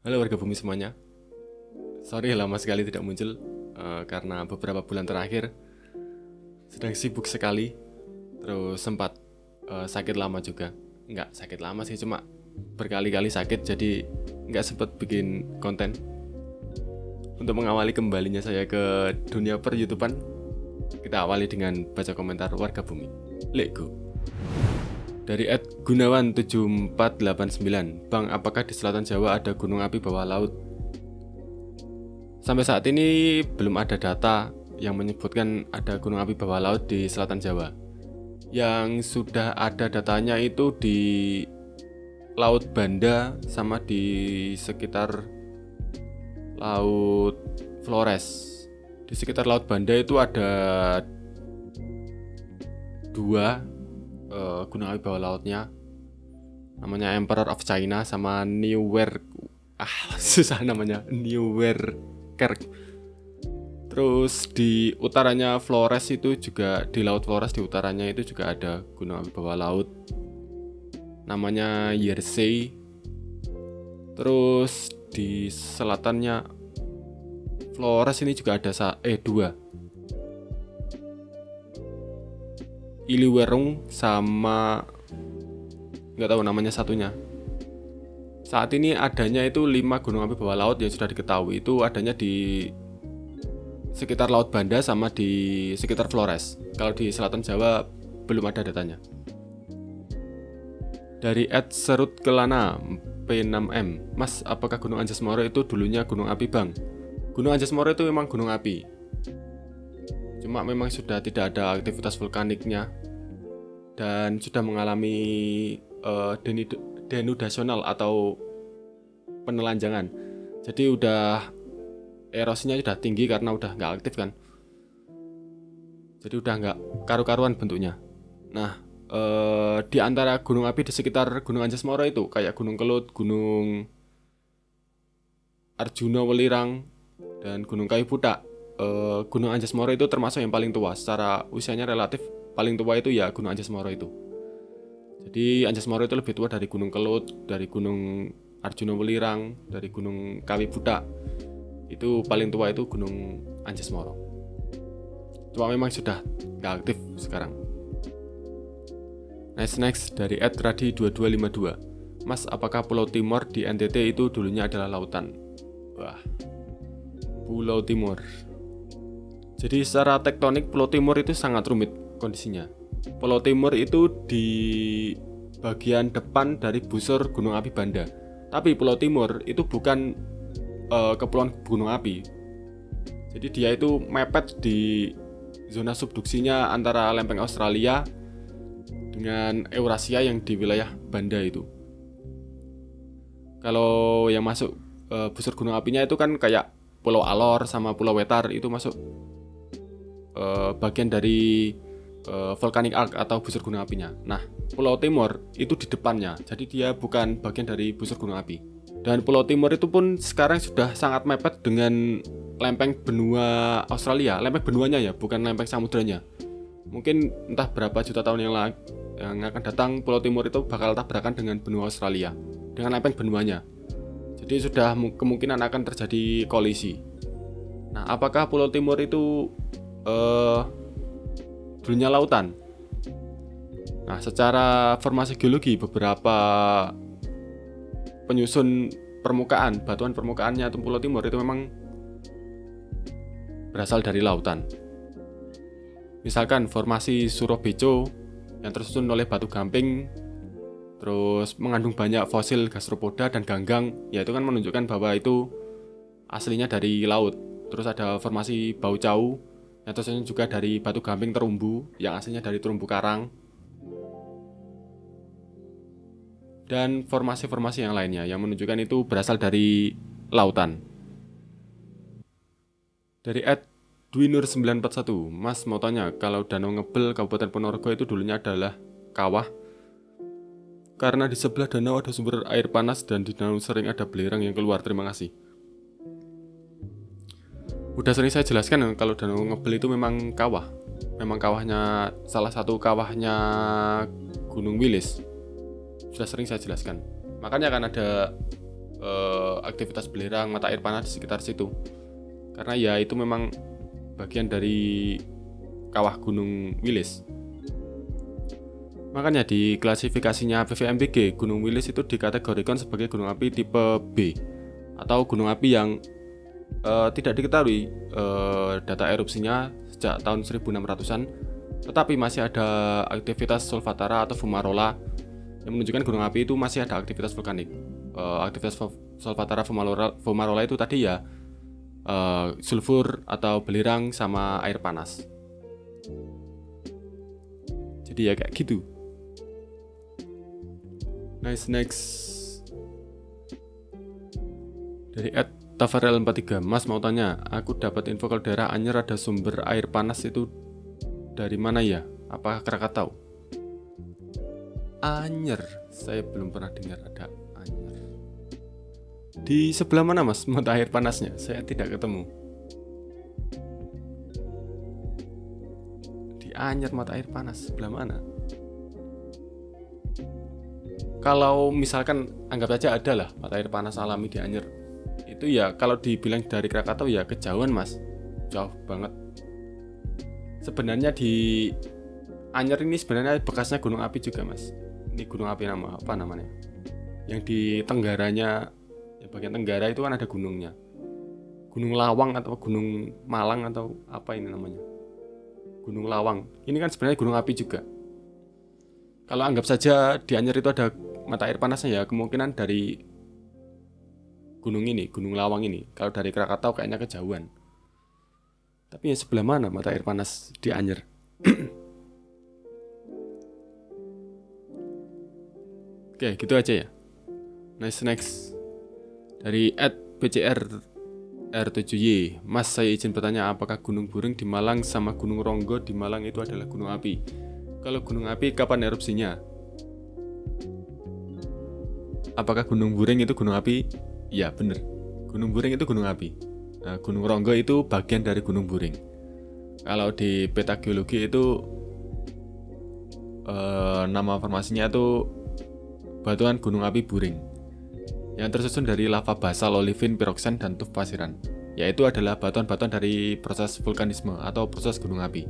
Halo warga bumi semuanya. Sorry lama sekali tidak muncul karena beberapa bulan terakhir sedang sibuk sekali. Terus sempat sakit lama juga. Nggak sakit lama sih, cuma berkali-kali sakit, jadi nggak sempat bikin konten. Untuk mengawali kembalinya saya ke dunia per-YouTubean, kita awali dengan baca komentar warga bumi. Let's go. Dari @gunawan7489, Bang, apakah di selatan Jawa ada gunung api bawah laut? Sampai saat ini belum ada data yang menyebutkan ada gunung api bawah laut di selatan Jawa. Yang sudah ada datanya itu di Laut Banda sama di sekitar Laut Flores. Di sekitar Laut Banda itu ada dua gunung api bawah lautnya, namanya Emperor of China sama susah namanya, Neuwerker. Terus di utaranya Flores itu juga, di Laut Flores di utaranya itu juga ada gunung api bawah laut, namanya Yersey. Terus di selatannya Flores ini juga ada dua, Iliwerung sama nggak tahu namanya satunya. Saat ini adanya itu 5 gunung api bawah laut yang sudah diketahui, itu adanya di sekitar Laut Banda sama di sekitar Flores. Kalau di selatan Jawa belum ada datanya. Dari @serutkelana P6M, Mas, apakah Gunung Anjas Moro itu dulunya gunung api, Bang? Gunung Anjas Moro itu memang gunung api, cuma memang sudah tidak ada aktivitas vulkaniknya dan sudah mengalami denudasional atau penelanjangan. Jadi udah erosinya sudah tinggi karena udah nggak aktif kan. Jadi udah nggak karu-karuan bentuknya. Nah, di antara gunung api di sekitar Gunung Anjas Moro itu kayak Gunung Kelut, Gunung Arjuna Welirang, dan Gunung Kayu Butak, Gunung Anjas Moro itu termasuk yang paling tua. Secara usianya relatif paling tua itu ya Gunung Anjas Moro itu. Jadi Anjas Moro itu lebih tua dari Gunung Kelut, dari Gunung Arjuna Welirang, dari Gunung Kayu Butak. Itu paling tua itu Gunung Anjas Moro. Cuma memang sudah nggak aktif sekarang. Next dari @radi2252, Mas, apakah Pulau Timor di NTT itu dulunya adalah lautan? Wah, Pulau Timor. Jadi secara tektonik Pulau Timor itu sangat rumit kondisinya. Pulau Timor itu di bagian depan dari busur Gunung Api Banda. Tapi Pulau Timor itu bukan kepulauan gunung api. Jadi dia itu mepet di zona subduksinya antara lempeng Australia dengan Eurasia yang di wilayah Banda itu. Kalau yang masuk busur gunung apinya itu kan kayak Pulau Alor sama Pulau Wetar, itu masuk bagian dari volcanic arc atau busur gunung apinya. Nah, Pulau Timor itu di depannya, jadi dia bukan bagian dari busur gunung api. Dan Pulau Timor itu pun sekarang sudah sangat mepet dengan lempeng benua Australia, lempeng benuanya ya, bukan lempeng samudranya. Mungkin entah berapa juta tahun yang akan datang, Pulau Timor itu bakal tabrakan dengan benua Australia, dengan lempeng benuanya. Jadi sudah kemungkinan akan terjadi kolisi. Nah, apakah Pulau Timor itu dulunya lautan? Nah, secara formasi geologi, beberapa penyusun permukaan, batuan permukaannya Pulau Timor itu memang berasal dari lautan. Misalkan formasi Surobeco yang tersusun oleh batu gamping, terus mengandung banyak fosil gastropoda dan ganggang, yaitu kan menunjukkan bahwa itu aslinya dari laut. Terus ada formasi Baucau yang tersusun juga dari batu gamping terumbu, yang aslinya dari terumbu karang. Dan formasi-formasi yang lainnya yang menunjukkan itu berasal dari lautan. Dari @dwinur941, Mas, mau tanya, kalau Danau Ngebel Kabupaten Ponorogo itu dulunya adalah kawah karena di sebelah danau ada sumber air panas dan di danau sering ada belerang yang keluar. Terima kasih. Udah sering saya jelaskan kalau Danau Ngebel itu memang kawah. Memang kawahnya, salah satu kawahnya Gunung Wilis. Sudah sering saya jelaskan. Makanya kan ada aktivitas belerang, mata air panas di sekitar situ. Karena ya itu memang bagian dari kawah Gunung Wilis. Makanya di klasifikasinya PVMBG, Gunung Wilis itu dikategorikan sebagai gunung api tipe B atau gunung api yang tidak diketahui data erupsinya sejak tahun 1600-an, tetapi masih ada aktivitas solfatara atau fumarola yang menunjukkan gunung api itu masih ada aktivitas vulkanik. Aktivitas solfatara fumarola itu tadi ya sulfur atau belerang sama air panas. Jadi ya kayak gitu. Next dari @tafarel43, Mas mau tanya, aku dapat info kalau daerah Anyer ada sumber air panas itu dari mana ya? Apakah Krakatau? Anyer, saya belum pernah dengar ada Anyer. Di sebelah mana Mas mata air panasnya? Saya tidak ketemu. Di Anyer mata air panas sebelah mana? Kalau misalkan anggap saja ada lah mata air panas alami di Anyer, itu ya kalau dibilang dari Krakatau ya kejauhan Mas, jauh banget. Sebenarnya di Anyer ini sebenarnya bekasnya gunung api juga Mas. Ini gunung api apa namanya? Yang di tenggaranya, ya bagian tenggara itu kan ada gunungnya. Gunung Lawang atau Gunung Malang atau apa ini namanya? Gunung Lawang. Ini kan sebenarnya gunung api juga. Kalau anggap saja di Anyer itu ada mata air panasnya ya kemungkinan dari gunung ini, Gunung Lawang ini. Kalau dari Krakatau kayaknya kejauhan. Tapi ya sebelah mana mata air panas di Anyer? Oke, gitu aja ya. Next. Dari @PCR-R7Y, Mas saya izin bertanya, apakah Gunung Buring di Malang sama Gunung Ronggo di Malang itu adalah gunung api? Kalau gunung api kapan erupsinya? Apakah Gunung Buring itu gunung api? Ya bener, Gunung Buring itu gunung api. Nah, Gunung Ronggo itu bagian dari Gunung Buring. Kalau di peta geologi itu nama formasinya itu batuan gunung api Buring yang tersusun dari lava basal, olivin, piroksen, dan tuf pasiran. Yaitu adalah batuan-batuan dari proses vulkanisme atau proses gunung api.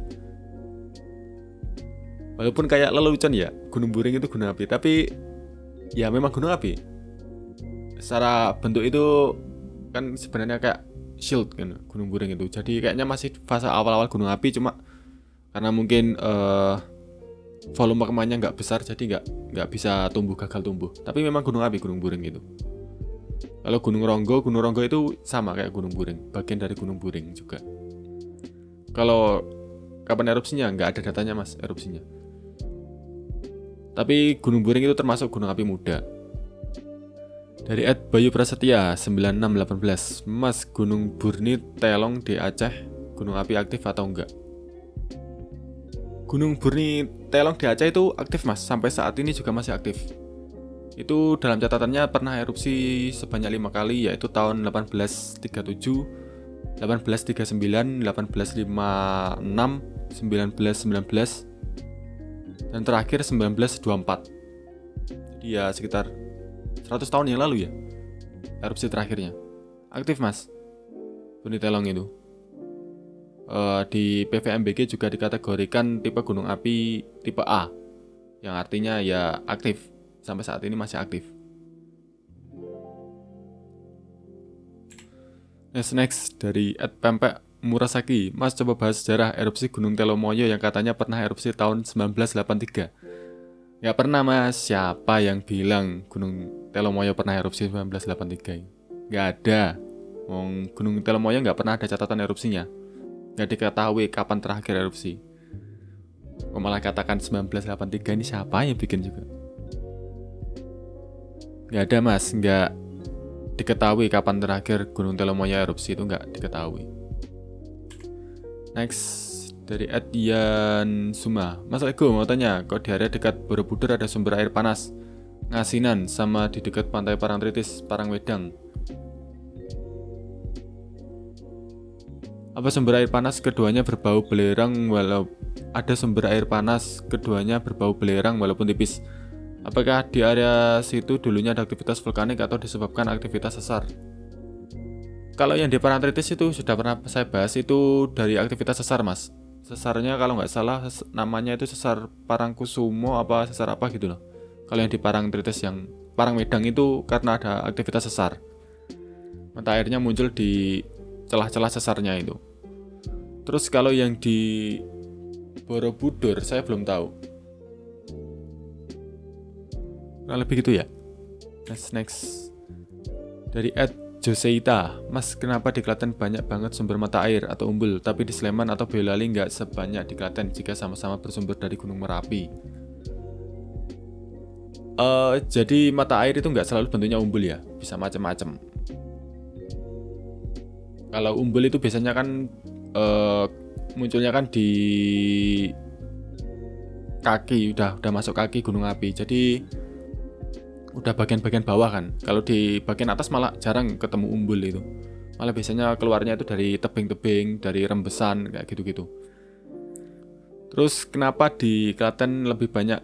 Walaupun kayak lelucon ya, Gunung Buring itu gunung api, tapi ya memang gunung api. Secara bentuk itu kan sebenarnya kayak shield kan Gunung Buring itu. Jadi kayaknya masih fase awal-awal gunung api, cuma karena mungkin volume kemahnya nggak besar, jadi nggak bisa gagal tumbuh. Tapi memang gunung api Gunung Buring itu. Kalau Gunung Ronggo itu sama kayak Gunung Buring, bagian dari Gunung Buring juga. Kalau kapan erupsinya nggak ada datanya Mas erupsinya. Tapi Gunung Buring itu termasuk gunung api muda. Dari @bayu_prasetya 9618, Mas, Gunung Burni Telong di Aceh gunung api aktif atau enggak? Gunung Burni Telong di Aceh itu aktif Mas, sampai saat ini juga masih aktif. Itu dalam catatannya pernah erupsi sebanyak 5 kali, yaitu tahun 1837, 1839, 1856, 1919, dan terakhir 1924. Jadi ya sekitar 100 tahun yang lalu ya erupsi terakhirnya. Aktif Mas Burni Telong itu. Di PVMBG juga dikategorikan tipe gunung api tipe A, yang artinya ya aktif. Sampai saat ini masih aktif. Next dari @pempek Murasaki, Mas coba bahas sejarah erupsi Gunung Telomoyo yang katanya pernah erupsi tahun 1983. Nggak pernah Mas, siapa yang bilang Gunung Telomoyo pernah erupsi 1983? Nggak ada. Gunung Telomoyo nggak pernah ada catatan erupsinya. Nggak diketahui kapan terakhir erupsi. Kok malah katakan 1983, ini siapa yang bikin juga? Nggak ada Mas, nggak diketahui kapan terakhir Gunung Telomoyo erupsi, itu nggak diketahui. Next dari @Dian Suma, Mas Ego mau tanya, kok di area dekat Borobudur ada sumber air panas Ngasinan sama di dekat pantai Parangtritis, Parangwedang. Apa sumber air panas keduanya berbau belerang walau ada sumber air panas keduanya berbau belerang walaupun tipis? Apakah di area situ dulunya ada aktivitas vulkanik atau disebabkan aktivitas sesar? Kalau yang di Parangtritis itu sudah pernah saya bahas, itu dari aktivitas sesar, Mas. Sesarnya kalau nggak salah namanya itu sesar Parangkusumo apa sesar apa gitu loh. Kalau yang di Parangtritis, yang Parangmedang itu karena ada aktivitas sesar. Mata airnya muncul di celah-celah sesarnya itu. Terus kalau yang di Borobudur saya belum tahu. Kurang lebih gitu ya. Next. Dari Ed Joseita, Mas, kenapa di Klaten banyak banget sumber mata air atau umbul, tapi di Sleman atau Boyolali nggak sebanyak di Klaten jika sama-sama bersumber dari Gunung Merapi? Jadi mata air itu nggak selalu bentuknya umbul ya, bisa macam-macam. Kalau umbul itu biasanya kan munculnya kan di kaki, udah masuk kaki gunung api. Jadi udah bagian-bagian bawah kan. Kalau di bagian atas malah jarang ketemu umbul itu. Malah biasanya keluarnya itu dari tebing-tebing, dari rembesan kayak gitu-gitu. Terus kenapa di Klaten lebih banyak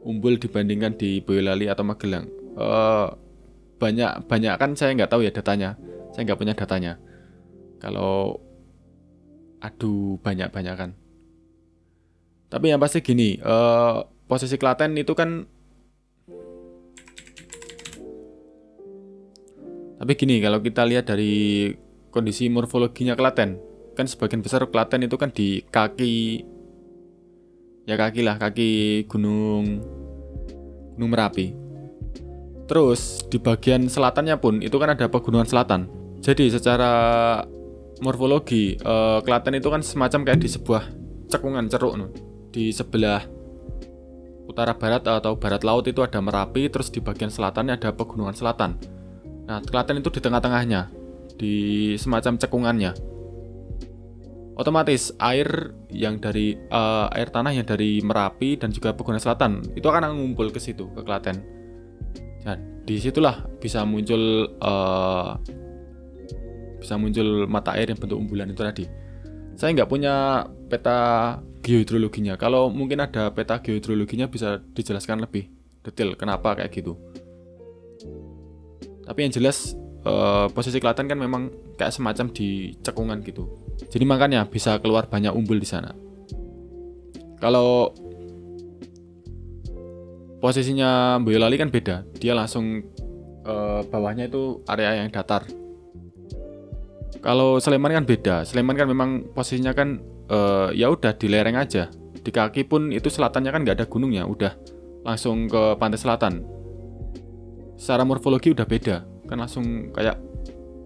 umbul dibandingkan di Boyolali atau Magelang? Banyak kan saya nggak tahu ya datanya. Saya nggak punya datanya. Kalau banyak kan. Tapi yang pasti gini, posisi Klaten itu kan. Tapi gini, kalau kita lihat dari kondisi morfologinya Klaten, kan sebagian besar Klaten itu kan di kaki gunung Merapi. Terus di bagian selatannya pun itu kan ada pegunungan selatan. Jadi secara morfologi Klaten itu kan semacam kayak di sebuah cekungan ceruk. Di sebelah utara barat atau barat laut itu ada Merapi, terus di bagian selatannya ada pegunungan selatan. Nah, Klaten itu di tengah-tengahnya, di semacam cekungannya. Otomatis air tanah yang dari Merapi dan juga Pegunungan Selatan itu akan mengumpul ke situ, ke Klaten. Dan disitulah bisa muncul mata air yang bentuk umbulan itu tadi. Saya nggak punya peta geohidrologinya. Kalau mungkin ada peta geohidrologinya bisa dijelaskan lebih detail kenapa kayak gitu. Tapi yang jelas posisi Klaten kan memang kayak semacam di cekungan gitu. Jadi makanya bisa keluar banyak umbul di sana. Kalau posisinya Boyolali kan beda. Dia langsung bawahnya itu area yang datar. Kalau Sleman kan beda. Sleman kan memang posisinya kan ya udah di lereng aja. Di kaki pun itu selatannya kan nggak ada gunungnya, udah langsung ke pantai selatan. Secara morfologi udah beda, kan langsung kayak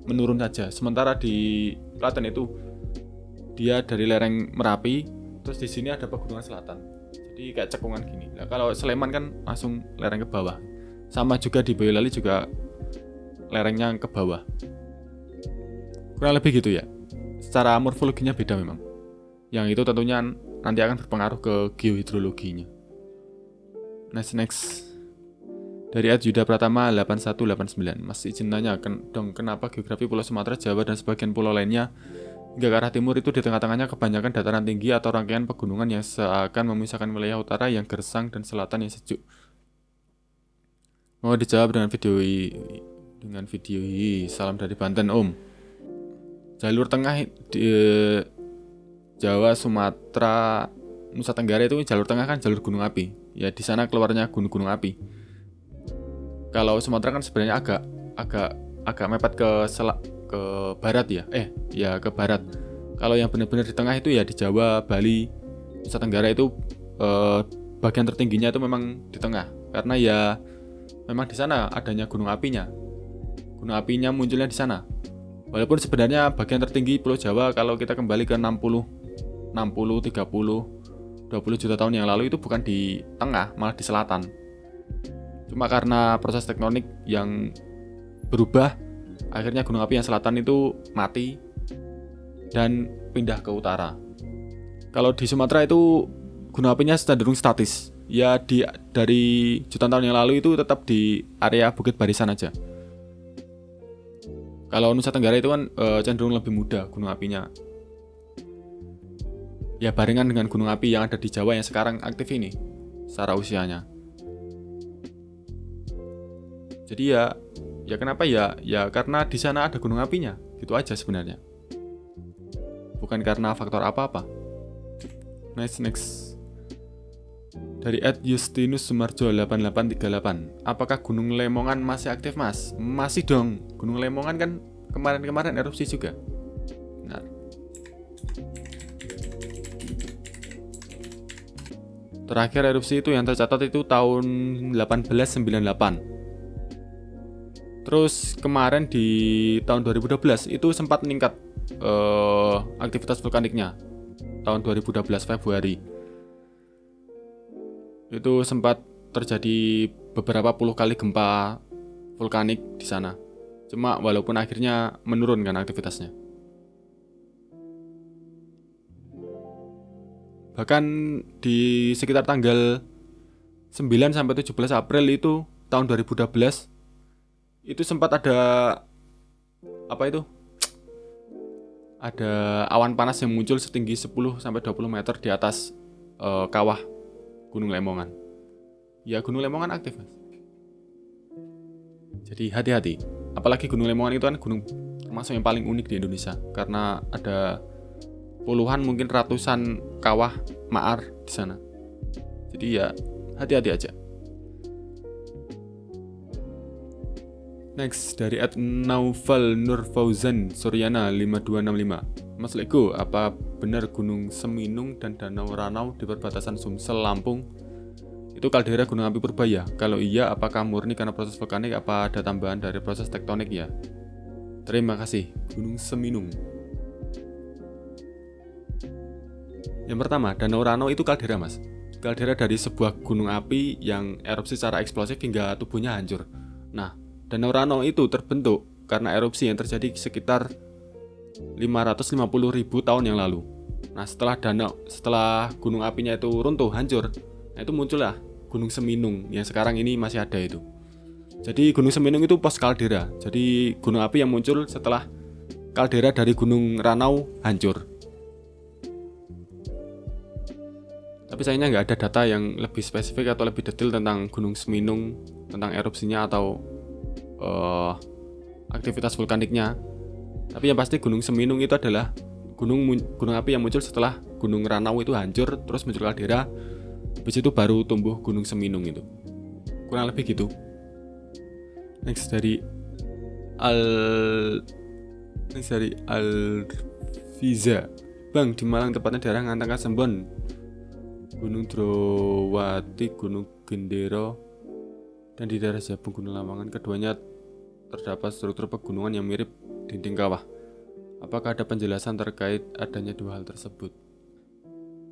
menurun saja. Sementara di Klaten itu dia dari lereng Merapi, terus di sini ada pegunungan selatan. Jadi kayak cekungan gini. Nah, kalau Sleman kan langsung lereng ke bawah. Sama juga di Boyolali juga lerengnya ke bawah. Kurang lebih gitu ya. Secara morfologinya beda memang. Yang itu tentunya nanti akan berpengaruh ke geohidrologinya. Next. Dari Yuda Pratama 8189, Mas izin nanya dong, kenapa geografi Pulau Sumatera, Jawa, dan sebagian pulau lainnya hingga ke arah timur itu di tengah-tengahnya kebanyakan dataran tinggi atau rangkaian pegunungan yang seakan memisahkan wilayah utara yang gersang dan selatan yang sejuk? Mau dijawab dengan video ini. Salam dari Banten, Om. Jalur tengah di Jawa, Sumatera, Nusa Tenggara itu jalur tengah kan jalur gunung api. Ya di sana keluarnya gunung api. Kalau Sumatera kan sebenarnya agak mepet ke barat ya. Ke barat. Kalau yang benar-benar di tengah itu ya di Jawa, Bali, Nusa Tenggara itu bagian tertingginya itu memang di tengah. Karena ya memang di sana adanya gunung apinya. Gunung apinya munculnya di sana. Walaupun sebenarnya bagian tertinggi Pulau Jawa kalau kita kembali ke 60, 30, 20 juta tahun yang lalu itu bukan di tengah, malah di selatan. Cuma karena proses tektonik yang berubah, akhirnya gunung api yang selatan itu mati dan pindah ke utara. Kalau di Sumatera itu gunung apinya cenderung statis. Ya dari jutaan tahun yang lalu itu tetap di area Bukit Barisan aja. Kalau Nusa Tenggara itu kan cenderung lebih muda gunung apinya. Ya barengan dengan gunung api yang ada di Jawa yang sekarang aktif ini secara usianya. Jadi ya kenapa ya? Ya karena di sana ada gunung apinya. Gitu aja sebenarnya. Bukan karena faktor apa-apa. Next. Dari @Justinus Sumarjo 8838. Apakah Gunung Lemongan masih aktif, Mas? Masih dong. Gunung Lemongan kan kemarin erupsi juga. Benar. Terakhir erupsi itu yang tercatat itu tahun 1898. Terus kemarin di tahun 2012 itu sempat meningkat aktivitas vulkaniknya. Tahun 2012 Februari. Itu sempat terjadi beberapa puluh kali gempa vulkanik di sana. Cuma walaupun akhirnya menurun kan aktivitasnya. Bahkan di sekitar tanggal 9 sampai 17 April itu tahun 2012 itu sempat ada ada awan panas yang muncul setinggi 10 sampai 20 meter di atas kawah Gunung Lemongan. Ya Gunung Lemongan aktif, Mas. Jadi hati-hati. Apalagi Gunung Lemongan itu kan gunung termasuk yang paling unik di Indonesia karena ada puluhan mungkin ratusan kawah maar di sana. Jadi ya hati-hati aja. Next dari @Naufal Nurfauzan Suryana 5265. Mas Lego, apa benar Gunung Seminung dan Danau Ranau di perbatasan Sumsel, Lampung itu kaldera gunung api Purbaya? Kalau iya, apakah murni karena proses vulkanik, apa ada tambahan dari proses tektonik ya? Terima kasih. Gunung Seminung. Yang pertama, Danau Ranau itu kaldera, Mas. Kaldera dari sebuah gunung api yang erupsi secara eksplosif hingga tubuhnya hancur. Nah, Danau Ranau itu terbentuk karena erupsi yang terjadi sekitar 550.000 tahun yang lalu. Nah, setelah gunung apinya itu runtuh, hancur, nah itu muncullah Gunung Seminung yang sekarang ini masih ada itu. Jadi Gunung Seminung itu post kaldera. Jadi gunung api yang muncul setelah kaldera dari Gunung Ranau hancur. Tapi sayangnya nggak ada data yang lebih spesifik atau lebih detail tentang Gunung Seminung, tentang erupsinya atau aktivitas vulkaniknya. Tapi yang pasti Gunung Seminung itu adalah gunung api yang muncul setelah Gunung Ranau itu hancur, terus muncul kaldera, habis itu baru tumbuh Gunung Seminung itu. Kurang lebih gitu. Next dari Alfiza. Bang, di Malang tepatnya daerah Ngantang Kasembon, Gunung Drowati, Gunung Gendero, dan di daerah Jabung Gunung Lawangan. Keduanya terdapat struktur pegunungan yang mirip dinding kawah. Apakah ada penjelasan terkait adanya dua hal tersebut?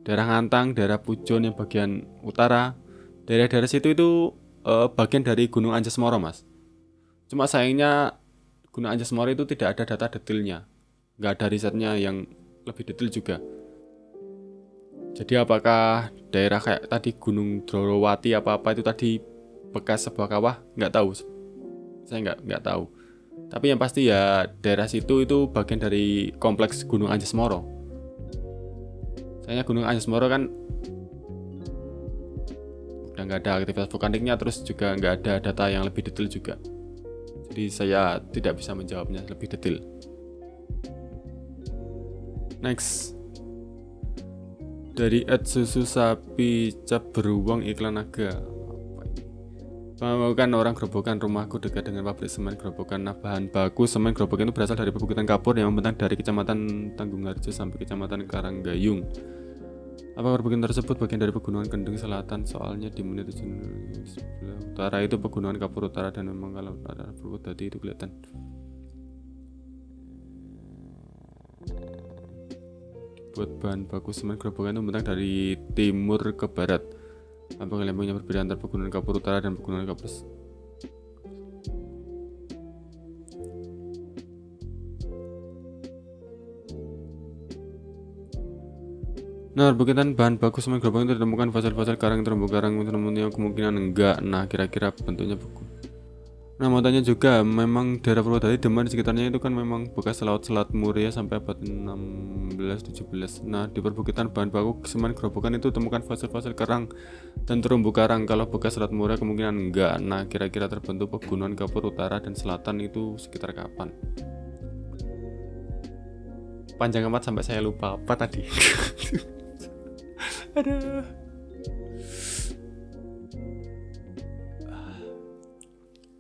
Daerah Ngantang, daerah Pujon yang bagian utara, daerah-daerah situ itu bagian dari Gunung Anjas-Moro, Mas. Cuma sayangnya Gunung Anjas-Moro itu tidak ada data detailnya, nggak ada risetnya yang lebih detail juga. Jadi apakah daerah kayak tadi Gunung Drowati apa-apa itu tadi bekas sebuah kawah, nggak tahu. Saya nggak tahu. Tapi yang pasti ya daerah situ itu bagian dari kompleks Gunung Anjas-Moro. Sayangnya Gunung Anjas-Moro kan udah nggak ada aktivitas vulkaniknya, terus juga nggak ada data yang lebih detail juga. Jadi saya tidak bisa menjawabnya lebih detail. Next dari @susu sapi cap beruang iklan naga. Menemukan orang gerobokan rumahku dekat dengan pabrik semen gerobokan. Nah, bahan baku semen gerobokan itu berasal dari perbukitan kapur yang membentang dari kecamatan Tanggungarjo sampai kecamatan Karanggayung. Apakah perbukitan tersebut bagian dari pegunungan Kendeng Selatan? Soalnya di menit sebelah utara itu pegunungan Kapur Utara, dan memang kalau ada Purwodadi itu kelihatan. Buat bahan baku semen gerobokan itu membentang dari timur ke barat. Apakah lembangnya berbeda antara pegunungan Kapur Utara dan pegunungan Kapur? Nah, perbukitan bahan baku semen gerobokan itu ditemukan fosil-fosil karang terumbu karang yang kemungkinan enggak. Nah, kira-kira bentuknya buku. Nah, mau tanya juga, memang daerah Purwodadi, Demak di sekitarnya itu kan memang bekas Selat Muria sampai abad 16-17. Nah, di perbukitan bahan baku semen gerobokan itu temukan fosil-fosil kerang dan terumbu karang. Kalau bekas Selat Muria kemungkinan enggak. Nah, kira-kira terbentuk pegunungan Kapur Utara dan Selatan itu sekitar kapan? Panjang amat sampai saya lupa apa tadi. Aduh.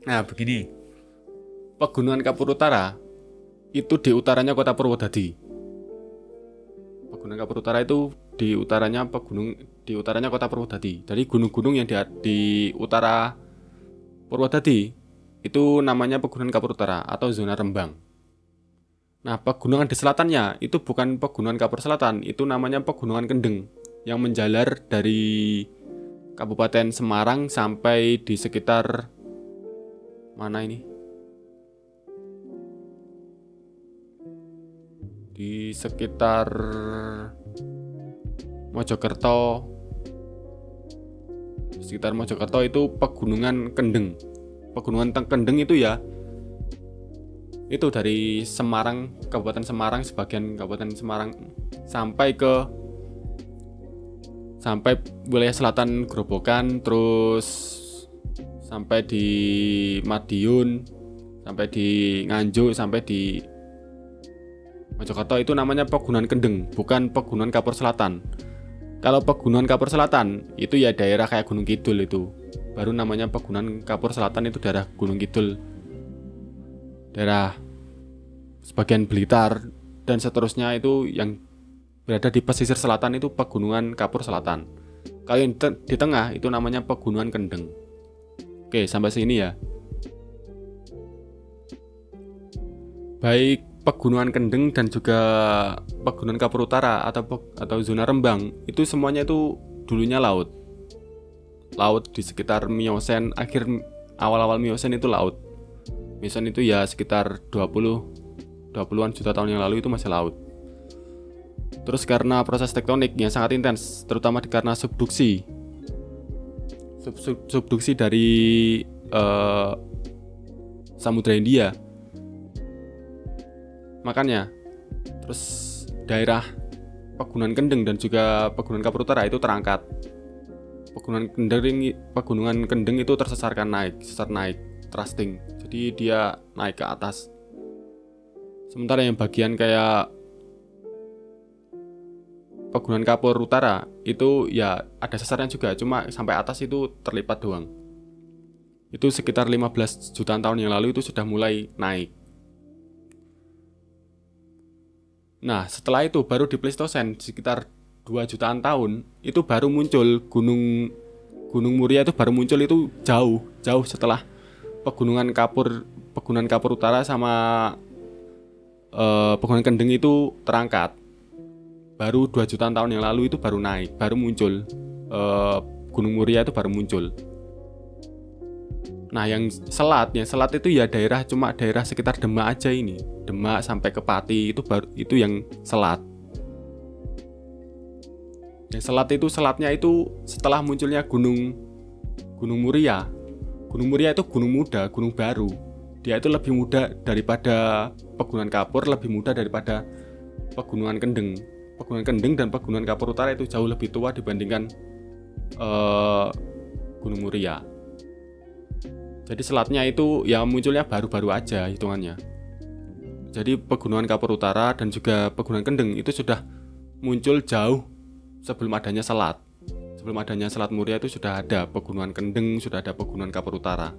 Nah, begini. Pegunungan Kapur Utara itu di utaranya kota Purwodadi. Pegunungan Kapur Utara itu di utaranya kota Purwodadi. Dari gunung-gunung yang di utara Purwodadi itu namanya Pegunungan Kapur Utara atau zona Rembang. Nah, pegunungan di selatannya itu bukan Pegunungan Kapur Selatan, itu namanya Pegunungan Kendeng yang menjalar dari Kabupaten Semarang sampai di sekitar mana ini? Di sekitar Mojokerto. Sekitar Mojokerto itu Pegunungan Kendeng. Pegunungan Kendeng itu ya, itu dari Semarang, Kabupaten Semarang, sebagian Kabupaten Semarang sampai wilayah selatan Grobogan, terus sampai di Madiun, sampai di Nganjuk, sampai di Mojokerto itu namanya Pegunungan Kendeng, bukan Pegunungan Kapur Selatan. Kalau Pegunungan Kapur Selatan itu ya daerah kayak Gunung Kidul itu. Baru namanya Pegunungan Kapur Selatan itu daerah Gunung Kidul. Daerah sebagian Blitar dan seterusnya itu yang berada di pesisir selatan itu Pegunungan Kapur Selatan. Kalau yang di tengah itu namanya Pegunungan Kendeng. Oke, sampai sini ya. Baik Pegunungan Kendeng dan juga Pegunungan Kapur Utara atau zona Rembang itu semuanya itu dulunya laut. Laut di sekitar Miosen, awal-awal Miosen itu laut. Miosen itu ya sekitar 20-an juta tahun yang lalu itu masih laut. Terus karena proses tektonik yang sangat intens, terutama karena subduksi dari Samudra Hindia, makanya terus daerah Pegunungan Kendeng dan juga Pegunungan Kapur Utara itu terangkat. Pegunungan Kendeng itu sesar naik, thrusting, jadi dia naik ke atas. Sementara yang bagian kayak Pegunungan Kapur Utara itu ya ada sesarnya juga, cuma sampai atas itu terlipat doang. Itu sekitar 15 jutaan tahun yang lalu itu sudah mulai naik. Nah, setelah itu baru di Pleistosen sekitar 2 jutaan tahun itu baru muncul Gunung Muria, itu baru muncul itu jauh setelah Pegunungan Kapur Utara sama Pegunungan Kendeng itu terangkat. Baru 2 jutaan tahun yang lalu itu baru naik, baru muncul Gunung Muria itu baru muncul. Nah, yang selat itu ya cuma daerah sekitar Demak aja ini. Demak sampai ke Pati itu yang selat. Yang selatnya itu setelah munculnya Gunung Muria. Gunung Muria itu gunung muda, gunung baru. Dia itu lebih muda daripada Pegunungan Kapur, lebih muda daripada Pegunungan Kendeng. Pegunungan Kendeng dan Pegunungan Kapur Utara itu jauh lebih tua dibandingkan Gunung Muria. Jadi selatnya itu ya munculnya baru-baru aja hitungannya. Jadi Pegunungan Kapur Utara dan juga Pegunungan Kendeng itu sudah muncul jauh sebelum adanya selat. Sebelum adanya Selat Muria itu sudah ada Pegunungan Kendeng, sudah ada Pegunungan Kapur Utara.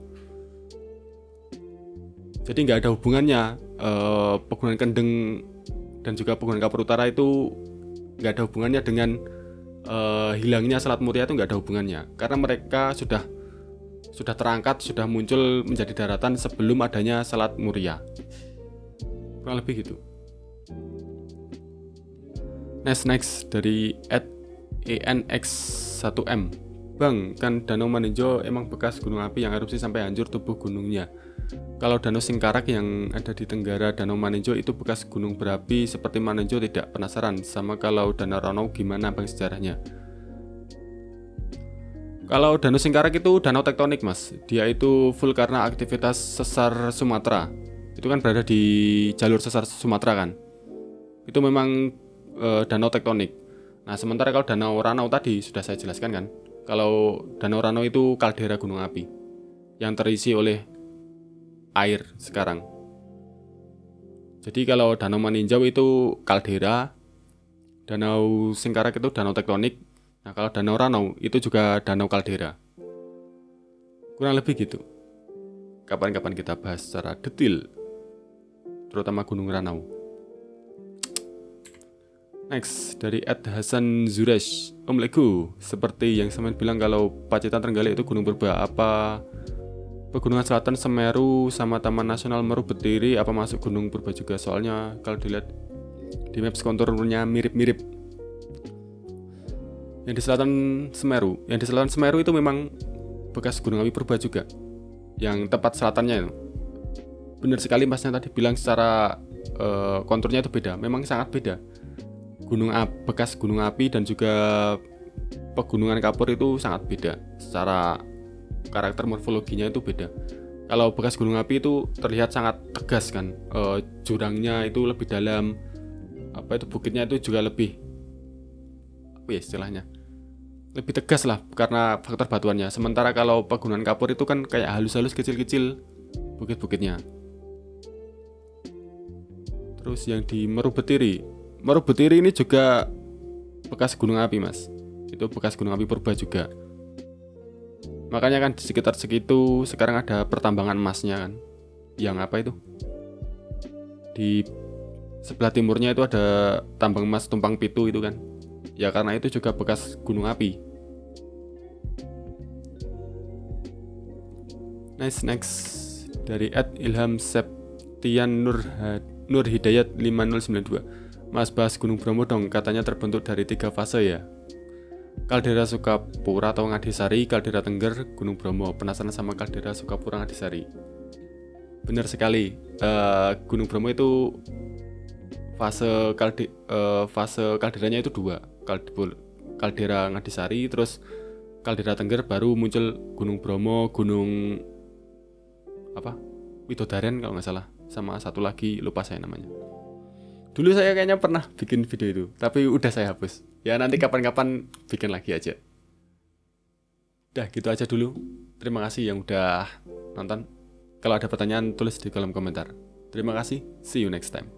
Jadi nggak ada hubungannya Pegunungan Kendeng dan juga Pegunungan Kapur Utara itu nggak ada hubungannya dengan hilangnya Selat Muria, itu nggak ada hubungannya, karena mereka sudah terangkat, sudah muncul menjadi daratan sebelum adanya Selat Muria, kurang lebih gitu. Next dari @enx1m. Bang, kan Danau Maninjo emang bekas gunung api yang erupsi sampai hancur tubuh gunungnya. Kalau Danau Singkarak yang ada di tenggara Danau Maninjo itu bekas gunung berapi seperti Maninjo tidak? Penasaran sama kalau Danau Ranau gimana bang sejarahnya? Kalau Danau Singkarak itu danau tektonik mas. Dia itu full karena aktivitas sesar Sumatera. Itu kan berada di jalur sesar Sumatera kan. Itu memang danau tektonik. Nah sementara kalau Danau Ranau tadi sudah saya jelaskan kan. Kalau Danau Ranau itu kaldera gunung api yang terisi oleh air sekarang. Jadi kalau Danau Maninjau itu kaldera, Danau Singkarak itu danau tektonik. Nah kalau Danau Ranau itu juga danau kaldera. Kurang lebih gitu. Kapan-kapan kita bahas secara detail, terutama Gunung Ranau. Next, dari Ed Hasan Zuresh. Om Lego, seperti yang Semen bilang kalau Pacitan Trenggalek itu gunung purba, apa Pegunungan Selatan Semeru sama Taman Nasional Meru Betiri apa masuk gunung purba juga? Soalnya kalau dilihat di maps konturnya mirip-mirip. Yang di selatan Semeru itu memang bekas gunung api purba juga. Yang tepat selatannya itu. Benar sekali masnya tadi bilang secara konturnya itu beda. Memang sangat beda. Bekas gunung api dan juga pegunungan kapur itu sangat beda. Secara karakter morfologinya itu beda. Kalau bekas gunung api itu terlihat sangat tegas kan. Jurangnya itu lebih dalam. Bukitnya itu juga lebih istilahnya lebih tegas lah karena faktor batuannya. Sementara kalau pegunungan kapur itu kan kayak halus-halus kecil-kecil bukit-bukitnya. Terus yang di Meru Betiri ini juga bekas gunung api mas. Itu bekas gunung api purba juga. Makanya kan di sekitar segitu sekarang ada pertambangan emasnya kan. Yang apa itu? Di sebelah timurnya itu ada tambang emas Tumpang Pitu itu kan. Ya karena itu juga bekas gunung api. Next dari @ilham Septian Nur Hidayat 5092. Mas bahas Gunung Bromo dong, katanya terbentuk dari 3 fase ya. Kaldera Sukapura atau Ngadisari, Kaldera Tengger, Gunung Bromo. Penasaran sama Kaldera Sukapura Ngadisari? Benar sekali. Gunung Bromo itu fase kalderanya itu 2. Kaldera Ngadisari, terus Kaldera Tengger, baru muncul Gunung Bromo, Gunung Widodaren kalau nggak salah, sama satu lagi lupa saya namanya. Dulu saya kayaknya pernah bikin video itu, tapi udah saya hapus. Ya nanti kapan-kapan bikin lagi aja. Udah gitu aja dulu. Terima kasih yang udah nonton. Kalau ada pertanyaan tulis di kolom komentar. Terima kasih. See you next time.